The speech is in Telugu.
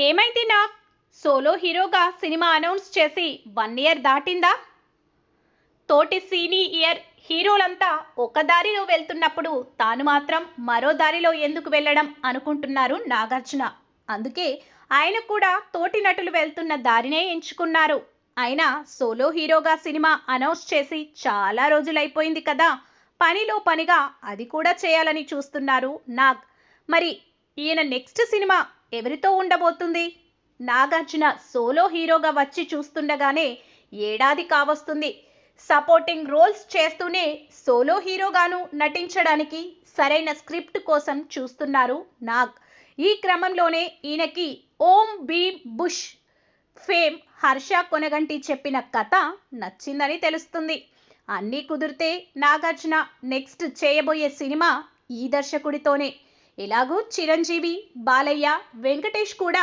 ఏమైంది నాగ్? సోలో హీరోగా సినిమా అనౌన్స్ చేసి 1 ఇయర్ దాటిందా? తోటి సీనియర్ హీరోలంతా ఒక దారిలో వెళ్తున్నప్పుడు తాను మాత్రం మరో దారిలో ఎందుకు వెళ్ళడం అనుకుంటున్నారు నాగార్జున. అందుకే ఆయన కూడా తోటి నటులు వెళ్తున్న దారినే ఎంచుకున్నారు. ఆయన సోలో హీరోగా సినిమా అనౌన్స్ చేసి చాలా రోజులైపోయింది కదా. పనిలో పనిగా అది కూడా చేయాలని చూస్తున్నారు నాగ్. మరి ఈయన నెక్స్ట్ సినిమా ఎవరితో ఉండబోతుంది? నాగార్జున సోలో హీరోగా వచ్చి చూస్తుండగానే ఏడాది కావస్తుంది. సపోర్టింగ్ రోల్స్ చేస్తూనే సోలో హీరోగాను నటించడానికి సరైన స్క్రిప్ట్ కోసం చూస్తున్నారు నాగ్. ఈ క్రమంలోనే ఈయనకి ఓం బీ బుష్ ఫేమ్ హర్ష కొనగంటి చెప్పిన కథ నచ్చిందని తెలుస్తుంది. అన్నీ కుదిరితే నాగార్జున నెక్స్ట్ చేయబోయే సినిమా ఈ దర్శకుడితోనే. ఎలాగూ చిరంజీవి, బాలయ్య, వెంకటేష్ కూడా